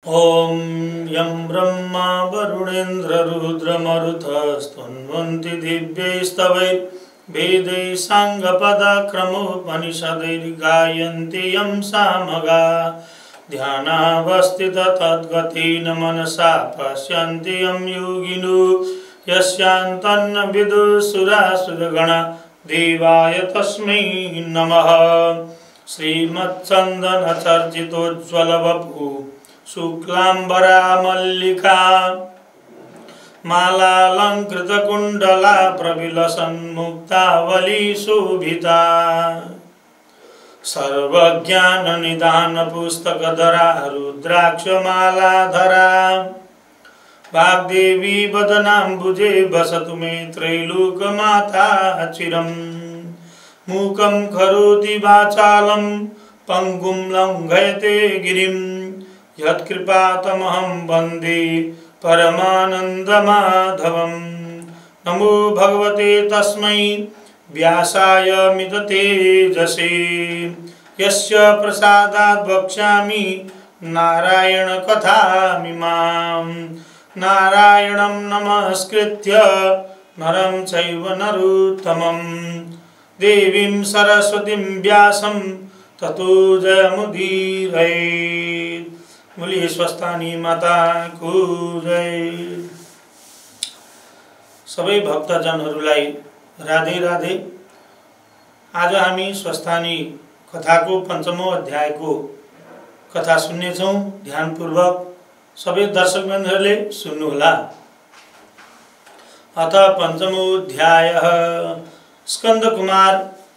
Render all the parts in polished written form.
ओम यं ब्रह्मा वरुणेन्द्र रुद्रमरुतस्तुन्वन्ति दिव्यैस्तवैः वेदैः साङ्गपदाक्रमोपनिषदैर्गायन्ति यं सामगा ध्यानावस्थितः तद्गतेन मनसा पश्यन्ति यं योगिनो यस्यान्तन्न विदुर्सुरासुरगणा देवाय तस्मै नमः। श्रीमत्चन्दनचर्चितोज्ज्वलवपु शुक्लांबरा मल्लिका मालालंकृतकुण्डला प्रविलसन्मुक्तावली शोभिता सर्वज्ञाननिधानपुस्तकधरा रुद्राक्षमालाधरा वाग्देवी वदनाम्बुजे वसतु मे त्रैलोकमाता चिरम् मूकं करोति वाचालं पंगुं लंघयते गिरिं यत्कृपातमहं वन्दे परमानन्दमाधवं। नमो भगवते तस्मै व्यासाय मिततेजसे यस्य प्रसादात् वक्ष्यामि नारायणकथामिमाम्। नारायणं नमस्कृत्य नरं चैव नरोत्तमं देवीं सरस्वतीं व्यासं ततो जयमुदीरयेत्। बोलिए स्वस्थानी माता को जय। सबै भक्तजनहरूलाई राधे राधे। आज हामी स्वस्थानी कथाको पंचमौं अध्यायको कथा सुन्नेछौँ। ध्यानपूर्वक सबै दर्शकवृन्दहरूले सुन्नुहोला। अथ पंचमो अध्यायः। स्कंद कुमार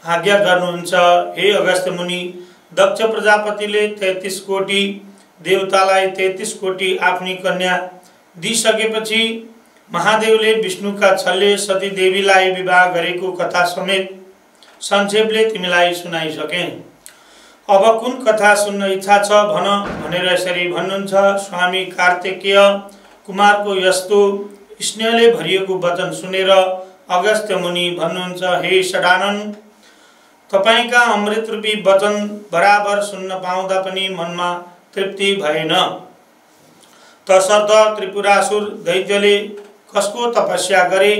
आज्ञा गर्नुहुन्छ, हे अगस्त्य मुनि, दक्ष प्रजापतिले 33 कोटी देवतालाई 33 कोटी आफ्नी कन्या दिइसकेपछि महादेवले विष्णुका छल्ले सती देवीलाई विवाह गरेको कथा समेत संक्षेपले तिमीलाई सुनाइसके। अब कुन कथा सुन्न इच्छा छ भन भनेर यसरी भन्नुहुन्छ। स्वामी कार्तिकेय कुमारको यस्तो स्नेहले भरिएको वचन सुनेर अगस्त्य मुनि भन्नुहुन्छ, हे षडानन, तपाईका अमृत रूपी वचन बराबर सुन्न पाउँदा पनि मनमा तृप्ति भएन। तसर्थ त्रिपुरासुर दैत्यले कसको तपस्या गरे,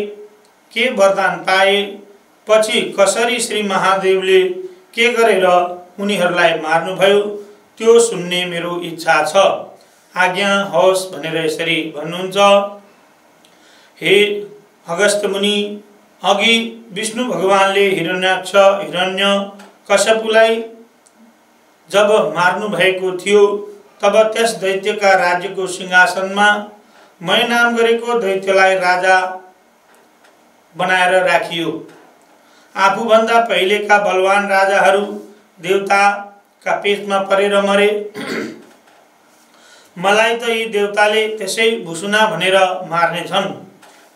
के वरदान पाए, पछि कसरी श्री महादेवले के गरेर उनीहरूलाई मार्नुभयो, त्यो सुन्ने मेरो इच्छा छ। आज्ञा होस् भनेर यसरी भन्नुहुन्छ। हे अगस्त्य मुनि, अघि विष्णु भगवानले हिरण्याक्ष हिरण्यकश्यपुलाई जब मार्नु भएको थियो तब त्यस दैत्यका राज्यको सिंहासनमा मै नाम गरेको दैत्यलाई राजा बनाएर राखियो। आफूभन्दा पहिलेका बलवान राजाहरू देवताका पेटमा परेर मरे। मलाई त यी देवताले त्यसै भुसुना भनेर मार्ने छन्।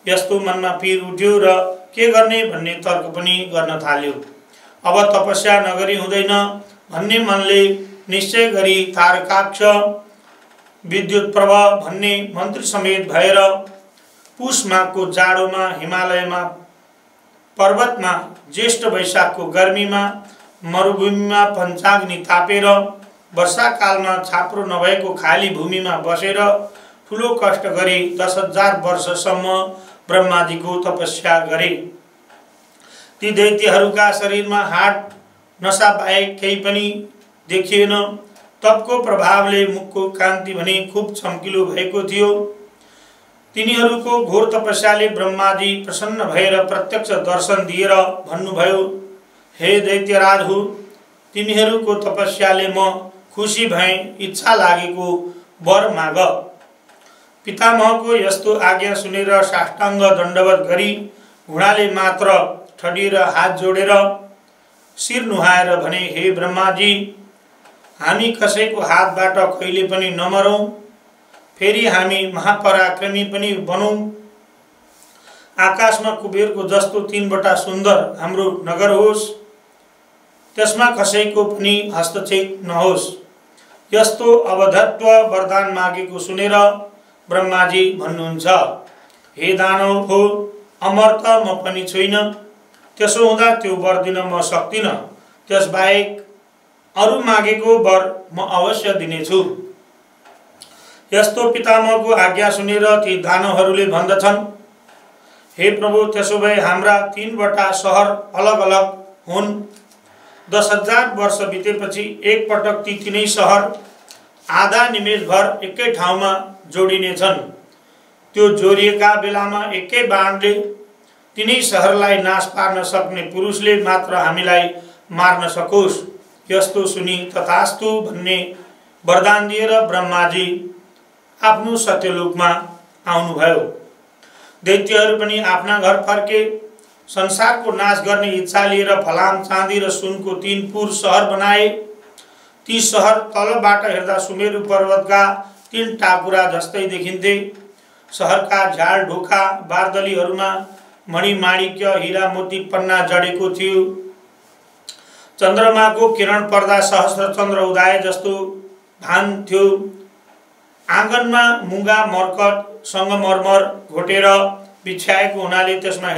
यस्तो मनमा पीर उठ्यो र के गर्ने भन्ने तर्क पनि गर्न थाल्यो। अब तपस्या नगरी हुँदैन भन्ने मनले निश्चय गरी तारकाक्ष विद्युत प्रभा भन्ने मन्त्री समेत भएर पुष माघको जाडोमा हिमालयमा पर्वतमा ज्येष्ठ वैशाखको गर्मीमा मरुभूमिमा पञ्चाग्नि तापेर वर्षाकालमा छाप्रो नभएको खाली भूमिमा बसेर ठुलो कष्ट गरी 10,000 वर्षसम्म ब्रह्माजीको तपस्या गरे। ती दैत्यहरूका शरीरमा हाड नसा बाहेक केही पनि देखिएन। तपको प्रभावले मुखको कान्ति भने खूब चम्किलो भएको थियो। तिनीहरूको घोर तपस्याले ब्रह्माजी प्रसन्न भएर प्रत्यक्ष दर्शन दिएर भन्नुभयो, हे दैत्यराजहु, तिमीहरूको तपस्याले म खुसी भएँ, इच्छा लागेको वर माग। पितामहको यस्तो आज्ञा सुनेर साष्टाङ्ग दण्डवत गरी घुँडाले मात्र ठडिएर हात जोडेर शिर नुहाएर भने, हे ब्रह्माजी, हामी कसैको हातबाट कहिले पनि नमरौं, फेरि हामी महापराक्रमी पनि बनौं। आकाशमा कुबेरको जस्तो 3वटा सुन्दर हाम्रो नगर होस्, त्यसमा कसैको पनि हस्तक्षेप नहोस्। यस्तो अवधत्व वरदान मागेको सुनेर ब्रह्माजी भन्नुहुन्छ, हे दानव हो, अमर त म पनि छैन, त्यसो हुँदा त्यो वर दिन म सक्दिन। त्यसबाहेक अरु मागेको वर म अवश्य दिनेछु। यस्तो पितामहको आज्ञा सुनेर ती दानवहरूले भन्दछन्, हे प्रभु, त्यसो भए हाम्रा 3वटा सहर अलग अलग हुन्। 10,000 वर्ष बितेपछि एकपटक ती तीनै सहर आधा निमेषभर एकै ठाउँमा जोडिनेछन्। त्यो जोडिएका बेलामा एकै बाणले तीनै सहरलाई नाश पार्न सक्ने पुरुषले मात्र हामीलाई मार्न सकोस्। यस्तो सुनि तथास्तु भन्ने वरदान दिएर ब्रह्माजी आफ्नो सत्यलोकमा आउनुभयो। दैत्यहरू पनि आफ्ना घर फर्के। संसारको नाश गर्ने इच्छा लिएर फलाम, चाँदी र सुनको 3 पुर सहर बनाए। ती सहर तलबाट हेर्दा सुमेरु पर्वतका 3 टाकुरा जस्तै देखिन्थे। सहरका झाल ढोका बारदलीहरूमा मणिमाणिक्य, हीरा, मोती, पन्ना जडेको थियो। चन्द्रमाको किरण पर्दा सहस्र चन्द्र उदाए जस्तो भान थियो। आँगनमा मुगा मर्कट सङ्गमरमर घोटेर बिछ्याएको हुनाले त्यसमा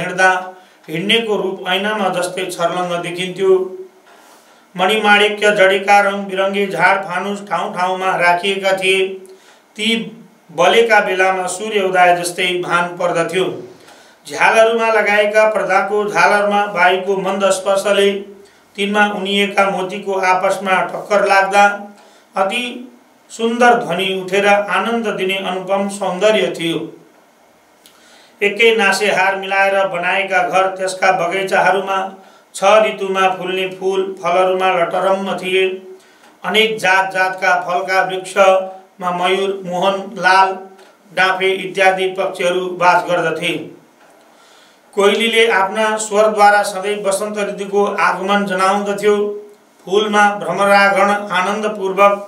हिँड्नेको रूप ऐनामा जस्तै छर्लङ्ग देखिन्थ्यो। मणिमाणिक्य जडेका रङ बिरङ्गे झाड फानुस ठाउँ ठाउँमा राखिएका थिए। ती बलेका बेलामा सूर्य उदय जस्तै भान पर्दथ्यो। झ्यालहरूमा लगाएका पर्दाको झालरमा वायुको मन्द स्पर्शले तिनमा उनिएका मोतीको आपसमा टक्कर लाग्दा अति सुन्दर ध्वनि उठेर आनन्द दिने अनुपम सौन्दर्य थियो। एकै नासेहार मिलाएर बनाएका घर, त्यसका बगैँचाहरूमा 6 ऋतुमा फुल्ने फूल फलहरूमा लटरम्म थिए। अनेक जात जातका फलका वृक्षमा मयूर, मोहन, लाल, डाँफे इत्यादि पक्षीहरू वास गर्दथे। कोइलीले आफ्ना स्वरद्वारा सधैँ वसन्त ऋतुको आगमन जनाउँदथ्यो। फूलमा भ्रमरागण आनन्दपूर्वक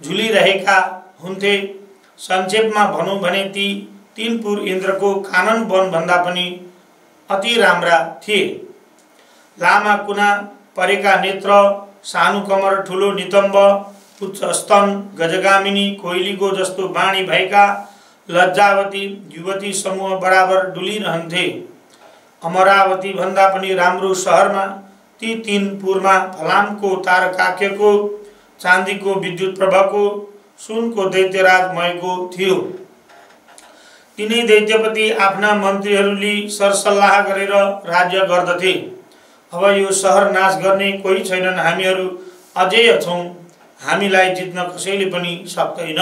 झुलिरहेका हुन्थे। संक्षेपमा भनौँ भने ती 3 पुर इन्द्रको कानन वन भन्दा पनि अति राम्रा थिए। लामा कुना परेका नेत्र, सानो कमर, ठुलो नितम्ब, उच्च स्तन, गजगामिनी, कोइलीको जस्तो बाणी भएका लज्जावती युवती समूह बराबर डुलिरहन्थे। अमरावती भन्दा पनि राम्रो सहरमा ती 3 पुरमा फलामको तारकाख्यको, चाँदीको विद्युत प्रभाको, सुनको दैत्यराज मयको थियो। तिनै दैत्यपति आफ्ना मन्त्रीहरूले सरसल्लाह गरेर राज्य गर्दथे। अब यो सहर नाश गर्ने कोही छैनन्, हामीहरू अजेय छौँ, हामीलाई जित्न कसैले पनि सक्दैन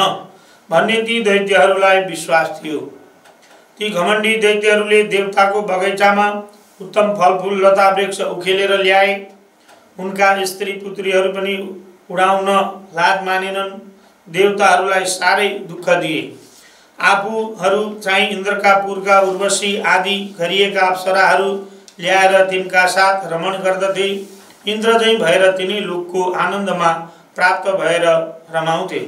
भन्ने ती दैत्यहरूलाई विश्वास थियो। ती घमण्डी दैत्यहरूले देवताको बगैँचामा उत्तम फलफूल लता वृक्ष उखेलेर ल्याए। उनका स्त्री पुत्रीहरू पनि उडाउन लाज मानेनन्। देवताहरूलाई साह्रै दुःख दिए। आफूहरू चाहिँ इन्द्रका पुरका उर्वशी आदि गरिएका अप्सराहरू ल्याएर तिनका साथ रमण गर्दथे। इन्द्र चाहिँ भएर तिनी लोकको आनन्दमा प्राप्त भएर रमाउँथे।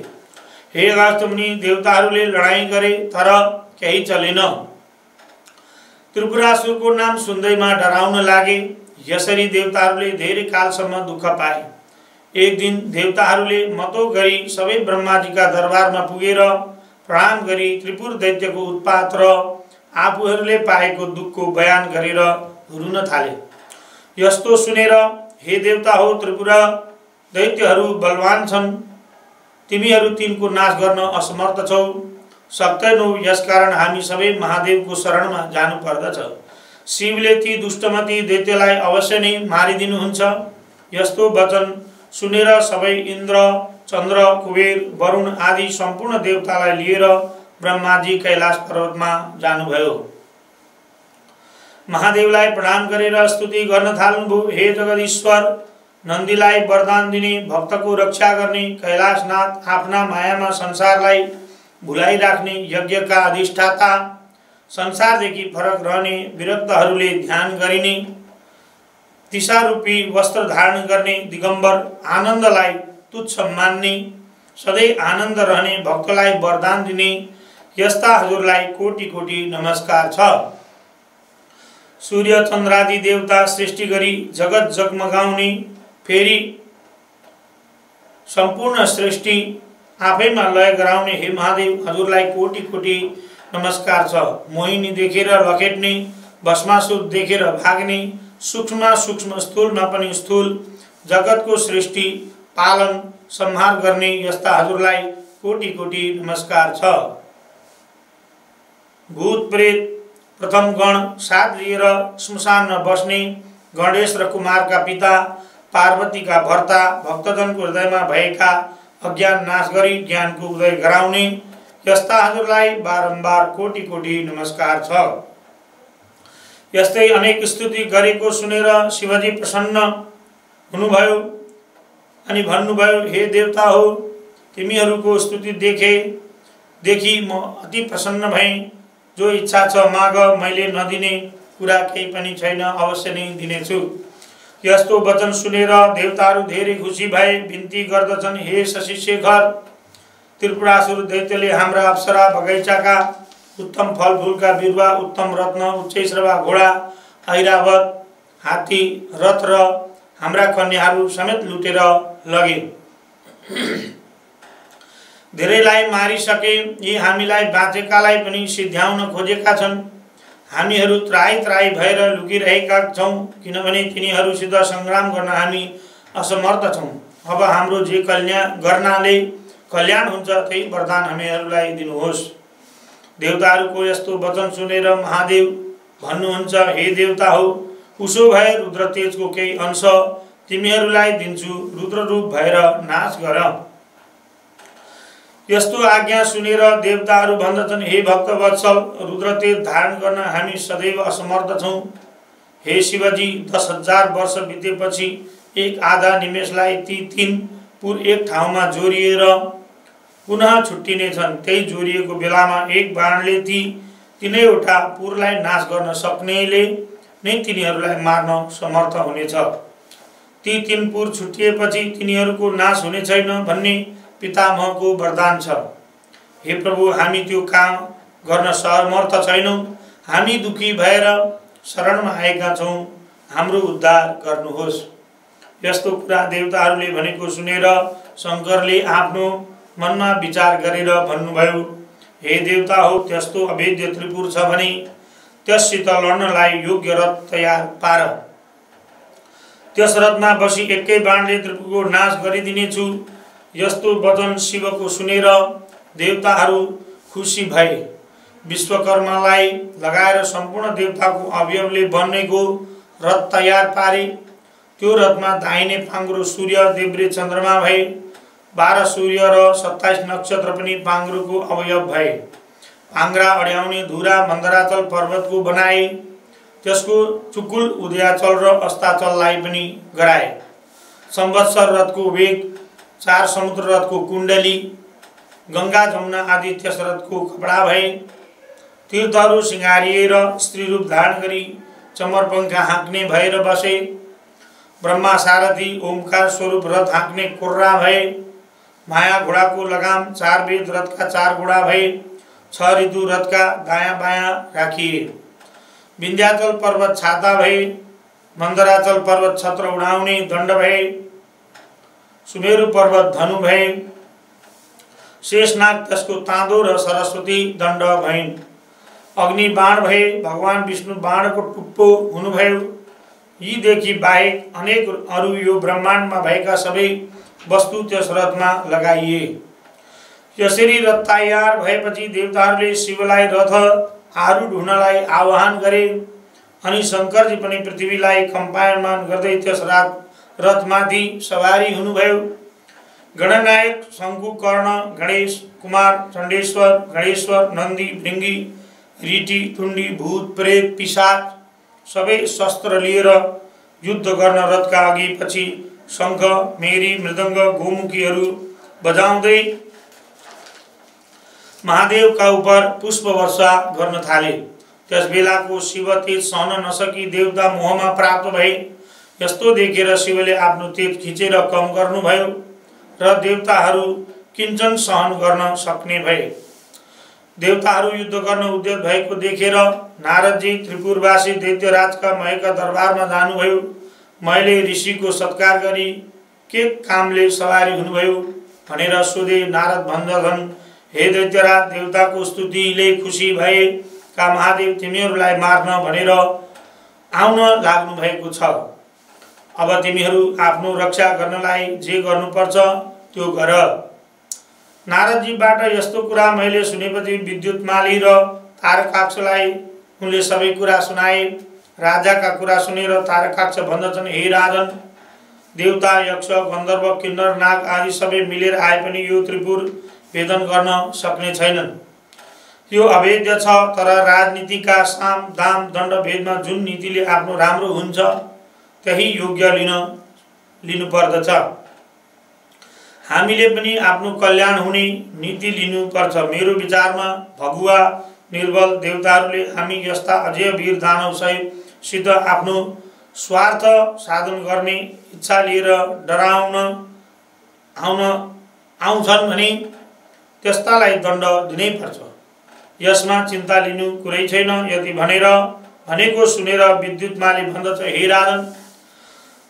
हे अगस्त्य मुनि, देवताहरूले लडाईँ गरे तर केही चलेन। त्रिपुरासुरको नाम सुन्दैमा डराउन लागे। यसरी देवताहरूले धेरै कालसम्म दुःख पाए। एक दिन देवताहरूले मतो गरी सबै ब्रह्माजीका दरबारमा पुगेर प्रणाम गरी त्रिपुर दैत्यको उत्पात र आफूहरूले पाएको दुःखको बयान गरेर रुन थाले। यस्तो सुनेर, हे देवता हो, त्रिपुरा दैत्यहरू बलवान छन्, तिमीहरू तिनको नाश गर्न असमर्थ छौ, सक्दैनौ, यसकारण हामी सबै महादेवको शरणमा जानु पर्दछ। शिवले ती दुष्टमती दैत्यलाई अवश्य नै मारिदिनुहुन्छ। यस्तो वचन सुनेर सबै इन्द्र, चन्द्र, कुबेर, वरुण आदि सम्पूर्ण देवतालाई लिएर ब्रह्माजी कैलाश पर्वतमा जानुभयो। महादेवलाई प्रणाम गरेर स्तुति गर्न थाल्नुभयो। हे जगदीश्वर, नन्दीलाई वरदान दिने, भक्तको रक्षा गर्ने, कैलाशनाथ, आफ्ना मायामा संसारलाई भुलाइराख्ने, यज्ञका अधिष्ठाता, संसारदेखि फरक रहने, विरक्तहरूले ध्यान गरिने, दिशारूपी वस्त्र धारण गर्ने, दिगम्बर, आनन्दलाई तुच्छ मान्ने, सधैँ आनन्द रहने, भक्तलाई वरदान दिने, यस्ता हजुरलाई कोटि कोटि नमस्कार छ। सूर्य चन्द्रादि देवता सृष्टि गरी जगत जगमगाउने, फेरि सम्पूर्ण सृष्टि आफैमा लय गराउने हे महादेव, हजुरलाई कोटि कोटि नमस्कार छ। मोहिनी देखेर लखेट्ने, भस्मासुर देखेर भाग्ने, सूक्ष्म सूक्ष्म स्थूलमा पनि स्थूल, जगतको सृष्टि पालन संहार गर्ने, यस्ता हजुरलाई कोटि कोटि नमस्कार छ। भूत प्रेत प्रथम गण साथ लिएर श्मशानमा बस्ने गणेश र कुमारका पिता, पार्वतीका भर्ता, भक्तजनको हृदयमा भएका अज्ञान नाश गरी ज्ञानको उदय गराउने यस्ताहरूलाई बारम्बार कोटि कोटि नमस्कार छ। यस्तै अनेक स्तुति गरेको सुनेर शिवजी प्रसन्न हुनुभयो अनि भन्नुभयो, हे देवता हो, तिमीहरूको स्तुति देखि म अति प्रसन्न भएँ। जो इच्छा छ माग, मैले नदिने कुरा केही पनि छैन, अवश्य नै दिनेछु। यस्तो वचन सुनेर देवताहरू धेरै खुसी भए, बिन्ती गर्दछन्, हे शशिशेखर, त्रिपुरासुर दैत्यले हाम्रा अप्सरा बगैँचाका उत्तम फलफुलका बिरुवा, उत्तम रत्न, उच्चैश्रवा घोडा, ऐरावत, हात्ती, रथ र हाम्रा कन्याहरू समेत लुटेर लगे। धेरैलाई मारिसके। यी हामीलाई बाँचेकालाई पनि सिध्याउन खोजेका छन्। हामीहरू त्राही त्राही भएर लुकिरहेका छौँ, किनभने तिनीहरूसित सङ्ग्राम गर्न हामी असमर्थ छौँ। अब हाम्रो जे गर्नाले कल्याण हुन्छ त्यही वरदान हामीहरूलाई दिनुहोस्। देवताहरूको यस्तो वचन सुनेर महादेव भन्नुहुन्छ, हे देवता हो, उसो भए रुद्रतेजको केही अंश तिमीहरूलाई दिन्छु, रुद्र रूप भएर नाश गर। यस्तो आज्ञा सुनेर देवताहरू भन्दछन्, हे भक्तवत्सल, रुद्रतेज धारण गर्न हामी सदैव असमर्थ छौँ। हे शिवजी, 10,000 वर्ष बितेपछि एक आधा निमेषलाई ती 3 पुर एक ठाउँमा जोडिएर पुनः छुट्टिने छन्। त्यही जोडिएको बेलामा एक बाणले ती 3वटा पुरलाई नाश गर्न सक्नेले नै तिनीहरूलाई मार्न समर्थ हुनेछ। ती 3 पुर छुट्टिएपछि तिनीहरूको नाश हुने छैन भन्ने पितामहको वरदान छ। हे प्रभु, हामी त्यो काम गर्न समर्थ छैनौँ। हामी दुखी भएर शरणमा आएका छौँ, हाम्रो उद्धार गर्नुहोस्। यस्तो कुरा देवताहरूले भनेको सुनेर शङ्करले आफ्नो मनमा विचार गरेर भन्नुभयो, हे देवता हो, त्यस्तो अभेद्य त्रिपुर छ भने त्यससित लड्नलाई योग्य रथ तयार पार। त्यस रथमा बसी एकै बाणले त्रिपुरको नाश गरिदिनेछु। यस्तो वचन शिवको सुनेर देवताहरू खुसी भए। विश्वकर्मालाई लगाएर सम्पूर्ण देवताको अवयवले बनेको रथ तयार पारे। त्यो रथमा दाहिने पाङ्ग्रो सूर्य, देब्रे चन्द्रमा भए। 12 सूर्य र 27 नक्षत्र पनि पाङ्ग्रोको अवयव भए। पाङ्ग्रा अड्याउने धुरा मन्दराचल पर्वतको बनाए। त्यसको चुकुल उदयाचल र अस्ताचललाई पनि गराए। संवत्सर रथको वेग, 4 समुद्र रथको कुण्डली, गङ्गा जमुना आदि त्यस रथको कपडा भए। तीर्थहरू सिँगारिएर स्त्री रूप धारण गरी चमरपङ्खा हाँक्ने भएर बसे। ब्रह्मा सारथी ओमकार स्वरूप रथ हाँक्ने कुर्रा भए। माया घोडाको लगाम, 4 वेद रथका 4 घोडा भए। 6 ऋतु रथका दायाँ बायाँ राखिए। विन्ध्याचल पर्वत छाता भए। मन्दराचल पर्वत छत्र उडाउने दण्ड भए। सुमेरु पर्वत धनु भए। शेषनाग त्यसको ताँदो र सरस्वती दण्ड भइन्। अग्नि बाण भए। भगवान विष्णु बाणको टुप्पो हुनुभयो। यीदेखि बाहेक अनेक अरू यो ब्रह्माण्डमा भएका सबै वस्तु त्यस रथमा लगाइए। यसरी रथ तयार भएपछि देवताहरूले शिवलाई रथ आरूढ हुनलाई आह्वान गरे। अनि शङ्करजी पनि पृथ्वीलाई कम्पायमान गर्दै त्यस रथमाथि सवारी हुनुभयो। गणनायक शङ्कु, कर्ण, गणेश, कुमार, चण्डेश्वर, गणेश्वर, नन्दी, भृङ्गी, ऋटी, तुण्डी, भूत प्रेत, पिशाच सबै शस्त्र लिएर युद्ध गर्न रथका अघि पछि शङ्ख, मेरी, मृदङ्ग, गोमुखीहरू बजाउँदै महादेवका उपर पुष्प वर्षा गर्न थाले। त्यस बेलाको शिव तेज सहन नसकी देवता मोहमा प्राप्त भए। यस्तो देखेर शिवले आफ्नो तेज खिचेर कम गर्नुभयो र देवताहरू किञ्चन सहन गर्न सक्ने भए। देवताहरू युद्ध गर्न उद्यत भएको देखेर नारदजी त्रिपुरवासी दैत्यराजका महेका दरबारमा जानुभयो। मैले ऋषिको सत्कार गरी के कामले सवारी हुनुभयो भनेर सोधे। नारद भन्दछन्, हे दैत्यराज, देवताको स्तुतिले खुसी भए का महादेव तिमीहरूलाई मार्न भनेर आउन लाग्नु भएको छ। अब तिमीहरू आफ्नो रक्षा गर्नलाई जे गर्नुपर्छ त्यो गर। नारदजीबाट यस्तो कुरा मैले सुनेपछि विद्युतमाली र तारकाक्षलाई उनले सबै कुरा सुनाए। राजाका कुरा सुनेर तारकाक्ष भन्दछन्, हे राजन, देवता, यक्ष, गन्धर्व, किन्नर, नाग आदि सबै मिलेर आए पनि यो त्रिपुर भेदन गर्न सक्ने छैनन्। यो अभेद्य छ। तर राजनीतिका साम दाम दण्ड भेदमा जुन नीतिले आफ्नो राम्रो हुन्छ त्यही योग्य लिनु पर्दछ। हामीले पनि आफ्नो कल्याण हुने नीति लिनुपर्छ। मेरो विचारमा भगुवा निर्बल देवताहरूले हामी यस्ता अझै वीर दानव सहित आफ्नो स्वार्थ साधन गर्ने इच्छा लिएर डराउन आउँछन् भने त्यस्तालाई दण्ड दिनै पर्छ। यसमा चिन्ता लिनु कुरै छैन। यति भनेको सुनेर विद्युतमाली भन्दछ, हे राजन,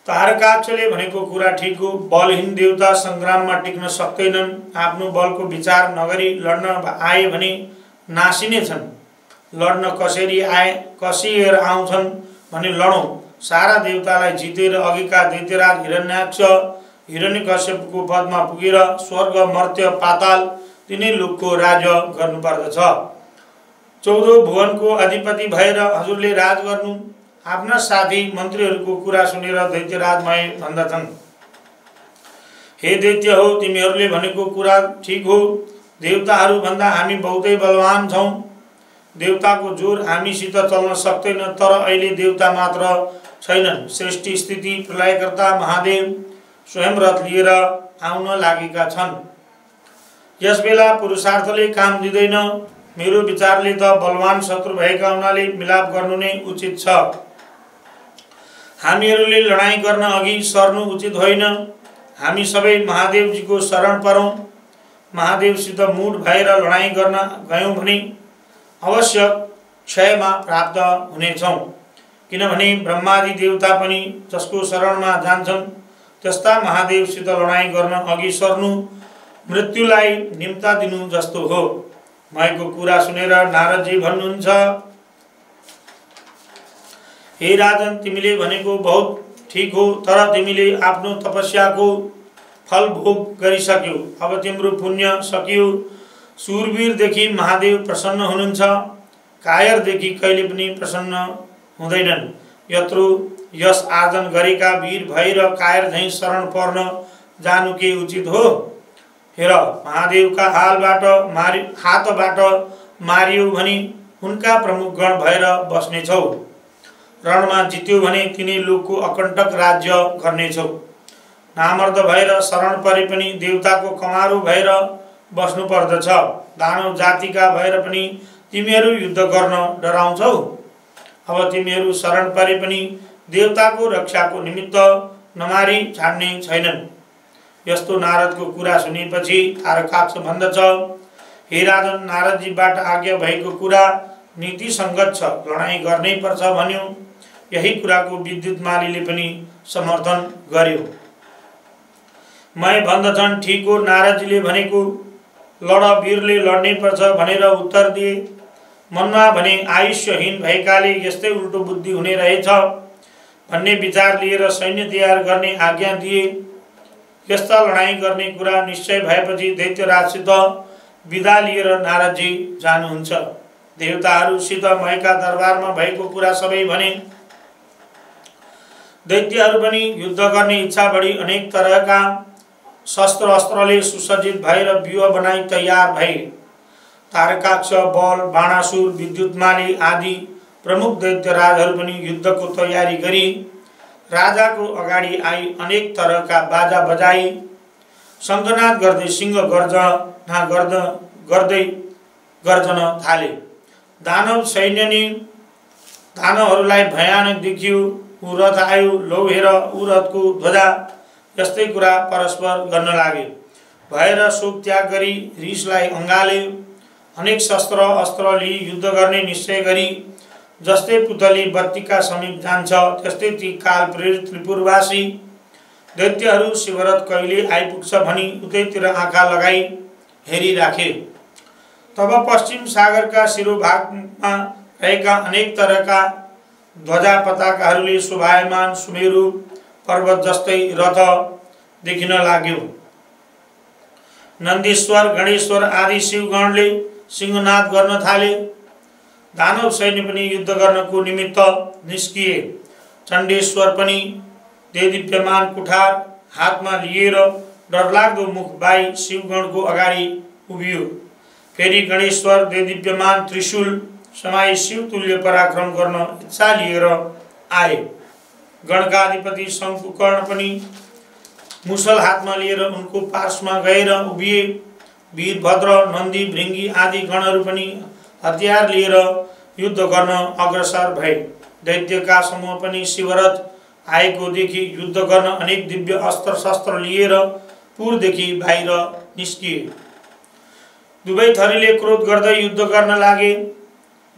तारकाक्षले भनेको कुरा ठिक हो। बलहीन देवता सङ्ग्राममा टिक्न सक्दैनन्। आफ्नो बलको विचार नगरी लड्न आए भने नासिने छन्। लड्न कसिएर आउँछन् भने लडौँ। सारा देवतालाई जितेर अघिका दैत्यराज हिरण्याक्ष हिरण्यकश्यपको पदमा पुगेर स्वर्ग, मर्त्य, पाताल तिनै लोकको राज्य गर्नुपर्दछ। 14 भुवनको अधिपति भएर हजुरले राज गर्नु। आफ्ना साथी मन्त्रीहरूको कुरा सुनेर दैत्यराजमय भन्दछन्, हे दैत्य हो, तिमीहरूले भनेको कुरा ठिक हो। देवताहरू भन्दा हामी बहुतै बलवान छौँ। देवताको जोर हामीसित चल्न सक्दैन। तर अहिले देवता मात्र छैनन्, सृष्टि स्थिति प्रलयकर्ता महादेव स्वयं रथ लिएर आउन लागेका छन्। यस बेला पुरुषार्थले काम दिँदैन। मेरो विचारले त बलवान शत्रु भएका हुनाले मिलाप गर्नु नै उचित छ। हामीहरूले लडाईँ गर्न अघि सर्नु उचित होइन। हामी सबै महादेवजीको शरण परौँ। महादेवसित मुठ भएर लडाईँ गर्न गयौँ भने अवश्य क्षयमा प्राप्त हुनेछौँ। किनभने ब्रह्मादि देवता पनि जसको शरणमा जान्छन् त्यस्ता महादेवसित लडाईँ गर्न अघि सर्नु मृत्युलाई निम्ता दिनु जस्तो हो। मयको कुरा सुनेर नारदजी भन्नुहुन्छ, हे राजन, तिमीले भनेको बहुत ठीक हो। तर तिमीले आफ्नो तपस्याको फल भोग गरिसक्यौ। अब तिम्रो पुण्य सकियो। सुरवीरदेखि महादेव प्रसन्न हुनुहुन्छ। कायरदेखि कहिले पनि प्रसन्न हुँदैनन्। यत्रो यस आर्जन गरेका वीर भएर कायर झैँ शरण पर्न जानु के उचित हो? हेर, महादेवका हातबाट मारियो भने उनका प्रमुख गण भएर बस्नेछौ। रणमा जित्यो भने तिनै लोकको अकण्टक राज्य गर्नेछौ। नामर्द भएर शरण परे पनि देवताको कमारो भएर बस्नु पर्दछ। दानव जातिका भएर पनि तिमीहरू युद्ध गर्न डराउँछौ। अब तिमीहरू शरण परे पनि देवताको रक्षाको निमित्त नमारी छाड्ने छैनन्। यस्तो नारदको कुरा सुनेपछि तारकाक्ष भन्दछ, हे राजन, नारदजीबाट आज्ञा भएको कुरा नीति सङ्गत छ। लडाईँ गर्नै पर्छ भन्यो। यही कुराको विद्युतमालीले पनि समर्थन गर्यो। मै भन्दछन्, ठिक हो, नारदजीले भनेको लड, वीरले लड्नै पर्छ भनेर उत्तर दिए। मनमा भने आयुष्यहीन भएकाले यस्तै उल्टो बुद्धि हुने रहेछ भन्ने विचार लिएर सैन्य तयार गर्ने आज्ञा दिए। यस्ता लडाईँ गर्ने कुरा निश्चय भएपछि दैत्यराजसित विदा लिएर नारदजी जानुहुन्छ। देवताहरूसित मयका दरबारमा भएको कुरा सबै भने। दैत्यहरू पनि युद्ध गर्ने इच्छा बढी अनेक तरहका शस्त्र अस्त्रले सुसज्जित भएर व्यूह बनाई तयार भए। तारकाक्ष, बल, बाणासुर, विद्युतमाली आदि प्रमुख दैत्यराजहरू पनि युद्धको तयारी गरी राजाको अगाडि आई अनेक तरहका बाजा बजाई शङ्खनाद गर्दै सिंह गर्जन थाले। दानव सैन्य नि दानवहरूलाई भयानक देखियो। ऊ रथ आयो, लौ हेर ऊ रथको ध्वजा, यस्तै कुरा परस्पर गर्न लागे। भएर शोक त्याग गरी रिसलाई अँगाले अनेक शस्त्र अस्त्र लिई युद्ध गर्ने निश्चय गरी जस्तै पुतली बत्तीका समीप जान्छ त्यस्तै ती काल प्रेरित त्रिपुरवासी दैत्यहरू शिवरथ कहिले आइपुग्छ भनी उतैतिर आँखा लगाई हेरिराखे। तब पश्चिम सागरका शिरोभागमा रहेका अनेक तरहका ध्वजा पताकाहरूले शोभायमान सुमेरु पर्वत जस्तै रथ देखिन लाग्यो। नन्दीश्वर गणेश्वर आदि शिवगणले सिंहनाद गर्न थाले। दानव सैन्य पनि युद्ध गर्नको निमित्त निस्किए। चण्डेश्वर पनि देदीप्यमान कुठार हातमा लिएर डरलाग्दो मुख बाई शिवगणको अगाडि उभियो। फेरि गणेश्वर देदीप्यमान त्रिशूल समाई शिवतुल्य पराक्रम गर्न इच्छा लिएर आए। गणका अधिपति शङ्कुकर्ण पनि मुसल हातमा लिएर उनको पार्श्वमा गएर उभिए। वीरभद्र नन्दी भृङ्गी आदि गणहरू पनि हतियार लिएर युद्ध गर्न अग्रसर भए। दैत्यका समूह पनि शिवरथ आएको देखि युद्ध गर्न अनेक दिव्य अस्त्र शस्त्र लिएर पुरदेखि बाहिर निस्किए। दुवै थरीले क्रोध गर्दै युद्ध गर्न लागे।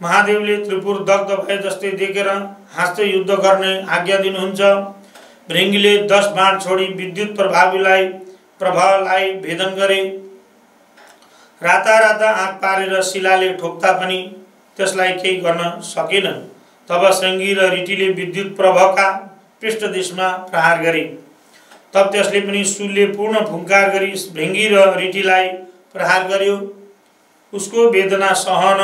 महादेवले त्रिपुर दग्ध भए जस्तै देखेर हाँस्दै युद्ध गर्ने आज्ञा दिनुहुन्छ। भृङ्गीले 10 बाण छोडी विद्युत प्रभावलाई भेदन गरे। राता राता आँख पारेर शिलाले ठोक्दा पनि त्यसलाई केही गर्न सकेन। तब श्रृङ्गी र रिटीले विद्युत प्रभावका पृष्ठदेशमा प्रहार गरे। तब त्यसले पनि शूलले पूर्ण फुङ्कार गरी भृङ्गी र रिटीलाई प्रहार गर्यो। उसको वेदना सहन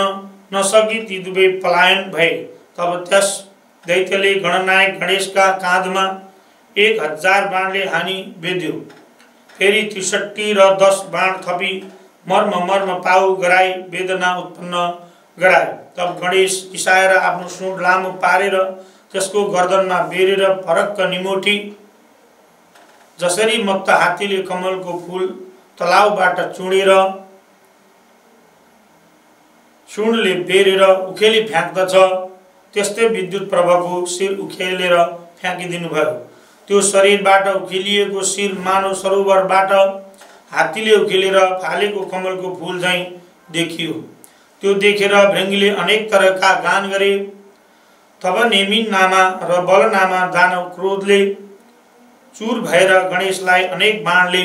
नसकी ती दुवै पलायन भए। तब त्यस दैत्यले गणनायक गणेशका काँधमा 1000 बाणले हानि बेध्यो। फेरि 63 र 10 बाण थपी मर्म पाउ गराई वेदना उत्पन्न गराए। तब गणेश इसाएर आफ्नो सुँड लामो पारेर त्यसको गर्दनमा बेरेर फरक्क निमोठी। जसरी मत्त हात्तीले कमलको फूल तलाउबाट चुडेर सुँडले बेरेर उखेली फ्याँक्दछ त्यस्तै विद्युत प्रभाको शिर उखेलेर फ्याँकिदिनु भयो। त्यो शरीरबाट उखेलिएको शिर मानव सरोवरबाट हात्तीले उखेलेर फालेको कमलको फूल झैं देखियो। त्यो देखेर भृङ्गीले अनेक तरहका गान गरे। तब नेमिन नामा र बल नामा दानव क्रोधले चूर भएर गणेशलाई अनेक बाणले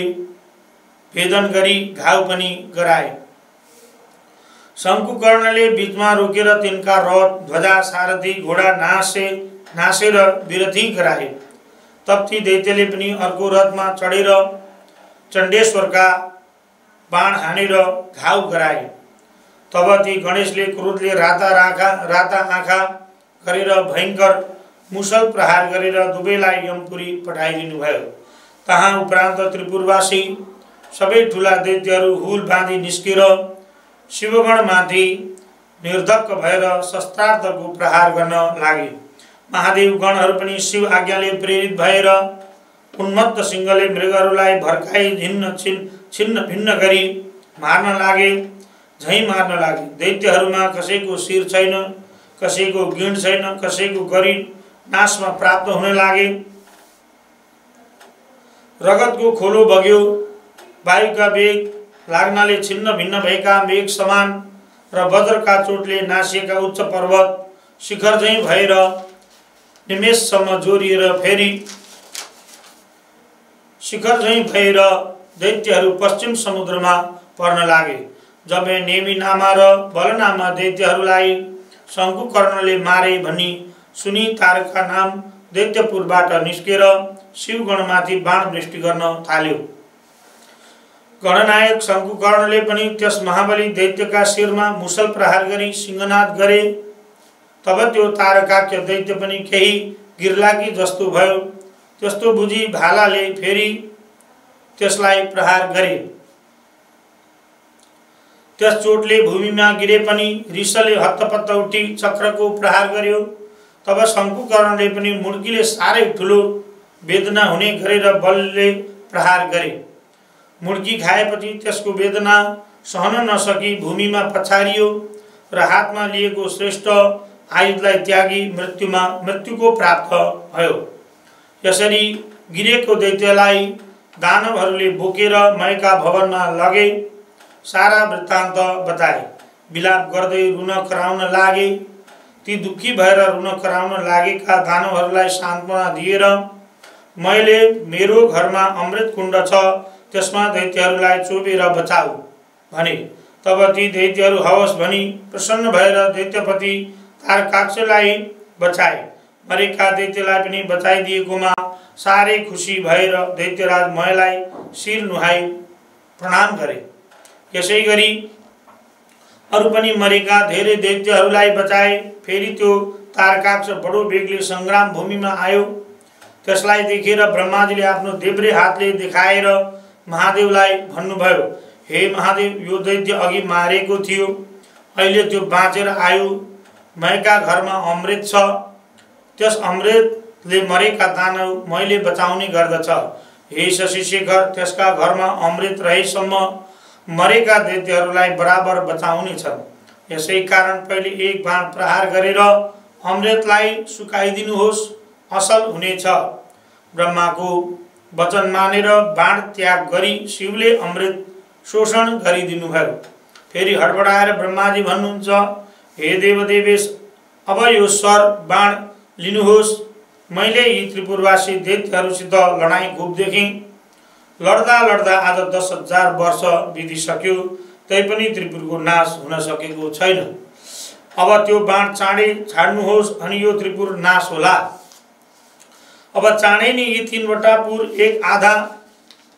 भेदन गरी घाउ पनि गराए। शङ्कुकर्णले बीचमा रोकेर तिनका रथ ध्वजा सारथी घोडा नासेर विरथी गराए। तब ती दैत्यले पनि अर्को रथमा चढेर चण्डेश्वरका बाण हानेर घाउ गराए। तब ती गणेशले क्रोधले राता आँखा गरेर भयंकर मुसल प्रहार गरेर दुवैलाई यमपुरी पठाइदिनु भयो। तहाँ उपरान्त त्रिपुरवासी सबै ठुला दैत्यहरू हुल बाँधी निस्केर शिवगणमाथि निर्धक्क भएर शस्त्रार्थको प्रहार गर्न लागे। महादेव गणहरू पनि शिव आज्ञाले प्रेरित भएर उन्मत्त सिंहले मृगहरूलाई भर्काई छिन्न भिन्न गरी मार्न लागे। दैत्यहरूमा कसैको शिर छैन, कसैको गिँड छैन, कसैको गरी नाशमा प्राप्त हुन लागे। रगतको खोलो बग्यो। वायुका वेग लाग्नाले छिन्न भिन्न भएका मेघ समान र वज्रका चोटले नासिएका उच्च पर्वत शिखर झैं भएर निमेषसम्म जोरिएर फेरि शिखर झैं भएर दैत्यहरू पश्चिम समुद्रमा पर्न लागे। जब नेमी नामा र बलनामा दैत्यहरूलाई शङ्कुकर्णले मारे भनी सुनी तारका नाम दैत्यपुरबाट निस्केर शिवगणमाथि बाण वृष्टि गर्न थाल्यो। गणनायक शङ्कुकर्णले पनि त्यस महाबली दैत्यका शिरमा मुसल प्रहार गरी सिंहनाद गरे। तब त्यो तारकाख्य दैत्य पनि केही गिर्लाकी जस्तो भयो। त्यस्तो बुझी भालाले फेरि त्यसलाई प्रहार गरे। त्यस चोटले भूमिमा गिरे पनि रिसले हत्तपत्त उठी चक्रको प्रहार गर्यो। तब शङ्कुकर्णले पनि मुड्कीले साह्रै ठुलो वेदना हुने गरेर बलले प्रहार गरे। मुड्की खाएपछि त्यसको वेदना सहन नसकी भूमिमा पछारियो र हातमा लिएको श्रेष्ठ आयुधलाई त्यागी मृत्युको प्राप्त भयो। यसरी गिरेको दैत्यलाई दानवहरूले बोकेर मयका भवनमा लगे। सारा वृत्तान्त बताए। विलाप गर्दै रुन कराउन लागे। ती दुखी भएर रुन कराउन लागेका दानवहरूलाई सान्त्वना दिएर मैले मेरो घरमा अमृत कुण्ड छ, त्यसमा दैत्यहरूलाई चोबेर बचाऊ भने। तब ती दैत्यहरू हवस भनी प्रसन्न भएर दैत्यपति तारकाक्षलाई बचाए। मरेका दैत्यलाई पनि बचाइदिएकोमा साह्रै खुसी भएर दैत्यराज मयलाई शिर नुहाई प्रणाम गरे। यसै गरी अरू पनि मरेका धेरै दैत्यहरूलाई बचाए। फेरि त्यो तारकाक्ष बडो बेगले सङ्ग्राम भूमिमा आयो। त्यसलाई देखेर ब्रह्माजीले आफ्नो देब्रे हातले देखाएर महादेवलाई भन्नुभयो, हे महादेव, यो दैत्य अघि मारेको थियो, अहिले त्यो बाँचेर आयो। मैका घरमा अमृत छ, त्यस अमृतले मरेका दानव मैले बचाउने गर्दछ। हे शशिशेखर, त्यसका घरमा अमृत रहेसम्म मरेका दैत्यहरूलाई बराबर बचाउने छ। यसै कारण पहिले एक बाण प्रहार गरेर अमृतलाई सुकाइदिनुहोस्, असल हुनेछ। ब्रह्माको वचन मानेर बाण त्याग गरी शिवले अमृत शोषण गरिदिनु भयो। फेरि हडबडाएर ब्रह्माजी भन्नुहुन्छ, हे देवदेवेश, अब यो स्वर बाण लिनुहोस्। मैले यी त्रिपुरवासी दैत्यहरूसित लडाईँ खूब देखेँ। लड्दा लड्दा आज 10,000 वर्ष बितिसक्यो, तैपनि त्रिपुरको नाश हुन सकेको छैन। अब त्यो बाण चाँडै छाड्नुहोस् अनि यो त्रिपुर नाश होला। अब चाँडै नै यी 3वटा पुर एक आधा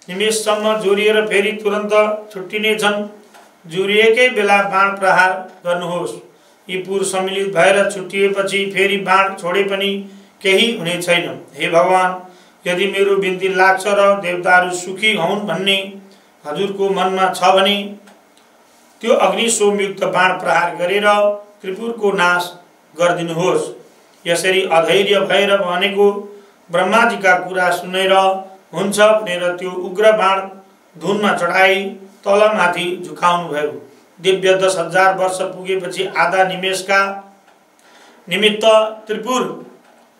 निमेषसम्म जोडिएर फेरि तुरन्त छुट्टिनेछन्। जोडिएकै बेला बाण प्रहार गर्नुहोस्। यी पुर सम्मिलित भएर छुट्टिएपछि फेरि बाण छोडे पनि केही हुने छैन। हे भगवान, यदि मेरो बिन्ती लाग्छ र देवताहरू सुखी हुन् भन्ने हजुरको मनमा छ भने त्यो अग्नि सोमयुक्त बाण प्रहार गरेर त्रिपुरको नाश गरिदिनुहोस्। यसरी अधैर्य भएर भनेको ब्रह्माजीका कुरा सुनेर हुन्छ भनेर त्यो उग्र बाण धुनमा चढाई तलमाथि झुकाउनु भयो। दिव्य 10,000 वर्ष पुगेपछि आधा निमेषका निमित्त त्रिपुर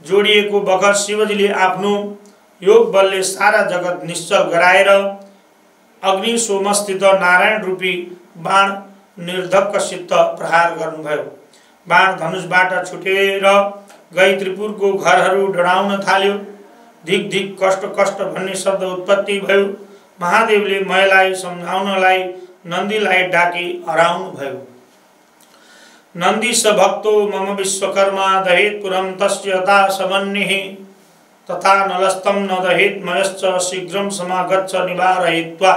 जोडिएको बखत शिवजीले आफ्नो योग बलले सारा जगत निश्चल गराएर अग्नि सोमस्थित नारायण रूपी बाण निर्धक्कसित प्रहार गर्नुभयो। बाण धनुषबाट छुटेर गई त्रिपुरको घरहरू डढाउन थाल्यो। धिक धिक कष्ट कष्ट भन्ने शब्द उत्पत्ति भयो। महादेवले मयलाई सम्झाउनलाई नन्दीलाई डाकी हराउनु भयो। नन्दी स भक्तो मम विश्वकर्मा दहेत पुरम तस्य ता समन्निः तथा नलस्तम न दहेत मयश्च शीघ्रम समागच्छ निवारयित्वा।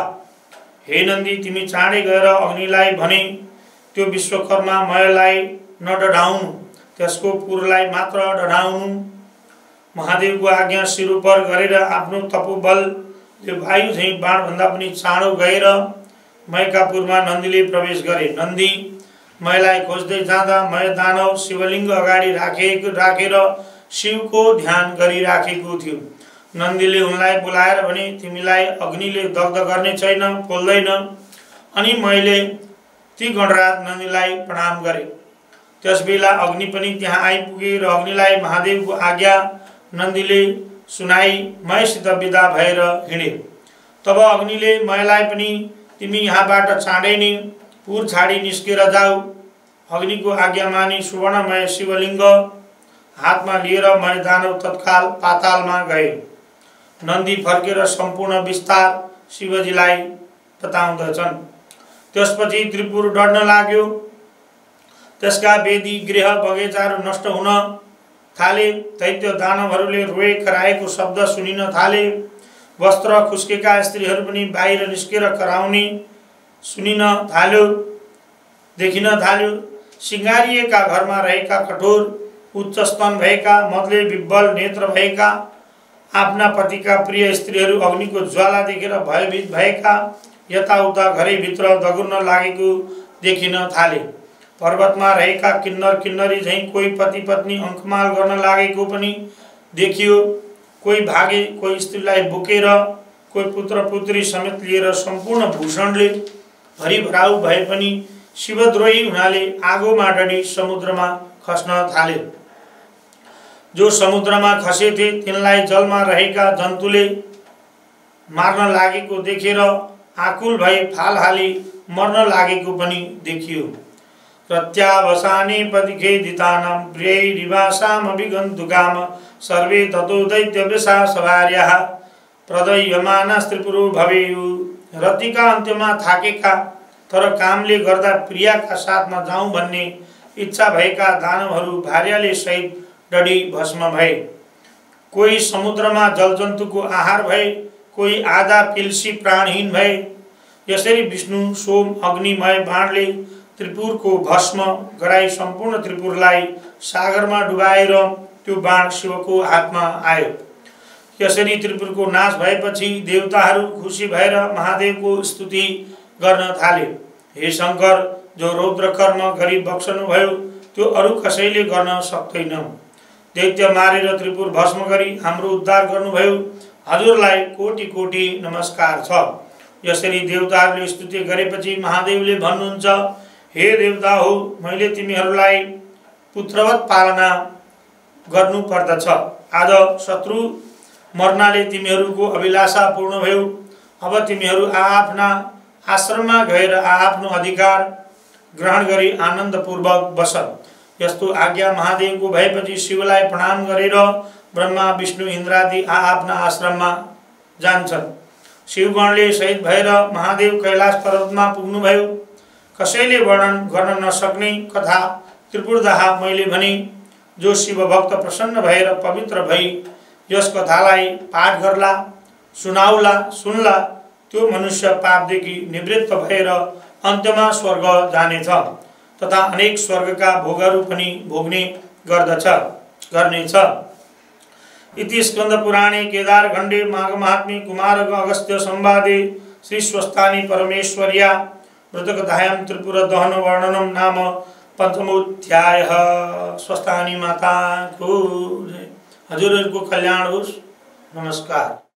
हे नन्दी, तिमी चाँडै गएर अग्निलाई भने त्यो विश्वकर्मा मयलाई नडढाउनु, त्यसको पुरलाई मात्र डढाउनु। महादेवको आज्ञा शिरोपर गरेर आफ्नो तपोबलले वायु झैँ बाणभन्दा पनि चाँडो गएर मयकापुरमा नन्दीले प्रवेश गरे। नन्दी मयलाई खोज्दै जाँदा मय दानव शिवलिङ्ग अगाडि राखेर शिवको ध्यान गरिराखेको थियो। नन्दीले उनलाई बोलाएर भने, तिमीलाई अग्निले दग्ध गर्ने छैन, पोल्दैन। अनि मैले ती गणराज नन्दीलाई प्रणाम गरे। त्यसबेला अग्नि पनि त्यहाँ आइपुगे र अग्निलाई महादेवको आज्ञा नन्दीले सुनाई मयसित विदा भएर हिँडे। तब अग्निले मयलाई पनि, तिमी यहाँबाट चाँडै नै पुर छाडी निस्केर जाऊ। अग्निको आज्ञा मानी सुवर्णमय शिवलिङ्ग हातमा लिएर मय दानव तत्काल पातालमा गए। नन्दी फर्केर सम्पूर्ण विस्तार शिवजीलाई बताउँदछन्। त्यसपछि त्रिपुर डढ्न लाग्यो। त्यसका वेदी गृह बगैँचाहरू नष्ट हुन थाले। दैत्य दानवहरूले रोए कराएको शब्द सुनिन थाले। वस्त्र खुस्केका स्त्रीहरू पनि बाहिर निस्केर कराउने सुनिन थाल्यो, देखिन थाल्यो। सिँगारिएका घरमा रहेका कठोर उच्च स्तन भएका मदले विब्बल नेत्र भएका आफ्ना पतिका प्रिय स्त्रीहरू अग्निको ज्वाला देखेर भयभीत भएका यताउता घरैभित्र दगुर्न लागेको देखिन थाले। पर्वतमा रहेका किन्नर किन्नरी झैँ कोही पति पत्नी अङ्कमाल गर्न लागेको पनि देखियो। कोही भागे, कोही स्त्रीलाई बोकेर, कोही पुत्र पुत्री समेत लिएर सम्पूर्ण भूषणले भरिभराउ भए पनि शिवद्रोही हुनाले आगोमा डढी समुद्रमा खस्न थाले। जो समुद्रमा खसेथे तिनलाई जलमा रहेका जन्तुले मार्न लागेको देखेर आकुल भई फाल हाली मर्न लागेको पनि देखियो। प्रत्यावसाने पदिखेदितानां प्रियैरिवासाम अभिगन्तुकाम सर्वे ततो दैत्यवृषा सवार्याः प्रदयमानास् त्रिपुरो भवेयु। रतिका अन्त्यमा थाकेका तर कामले गर्दा प्रियाका साथमा जाउँ भन्ने इच्छा भएका दानवहरू भार्याले सहित डढी भस्म भए। कोही समुद्रमा जलजन्तुको आहार भए, कोही आधा पिल्सी प्राणहीन भए। यसरी विष्णु सोम अग्निमय बाणले त्रिपुरको भस्म गराई सम्पूर्ण त्रिपुरलाई सागरमा डुबाएर त्यो बाण शिवको हातमा आयो। यसरी त्रिपुरको नाश भएपछि देवताहरू खुसी भएर महादेवको स्तुति गर्न थाले। हे शंकर, जो रौद्र कर्म गरी बक्सनुभयो त्यो अरु कसैले गर्न सक्दैन। दैत्य मारेर त्रिपुर भस्म गरी हाम्रो उद्धार गर्नुभयो, हजुरलाई कोटि कोटि नमस्कार छ। यसरी देवताहरूले स्तुति गरेपछि महादेवले भन्नुहुन्छ, हे देवता हो, मैले तिमीहरूलाई पुत्रवत पालना गर्नु पर्दछ। आज शत्रु मर्नाले तिमीहरूको अभिलाषा पूर्ण भयो। अब तिमीहरू आफ्ना आश्रममा गएर आफ्नो अधिकार ग्रहण गरी आनन्दपूर्वक बस। यस्तो आज्ञा महादेवको भएपछि शिवलाई प्रणाम गरेर ब्रह्मा विष्णु इन्द्रादि आफ्ना आश्रममा जान्छन्। शिवगणले शहीद भएर महादेव कैलाश पर्वतमा पुग्नुभयो। कसैले वर्णन गर्न नसक्ने कथा त्रिपुरदाह मैले भने। जो शिव भक्त प्रसन्न भएर पवित्र भई यस कथालाई पाठ गर्ला, सुनाउला, सुनला, त्यो मनुष्य पापदेखि निवृत्त भएर अन्त्यमा स्वर्ग जानेछ तथा अनेक स्वर्गका भोगहरू पनि भोग्ने गर्नेछ। इति स्कंद पुराणे केदारखण्डे माघ महात्म्ये कुमार अगस्त्य संवादे श्री स्वस्थानी परमेश्वर्या व्रतकथायां त्रिपुर दहन वर्णनम नाम पंचमोध्याय। स्वस्थानी माता को हजुरहरूको कल्याण होस्। नमस्कार।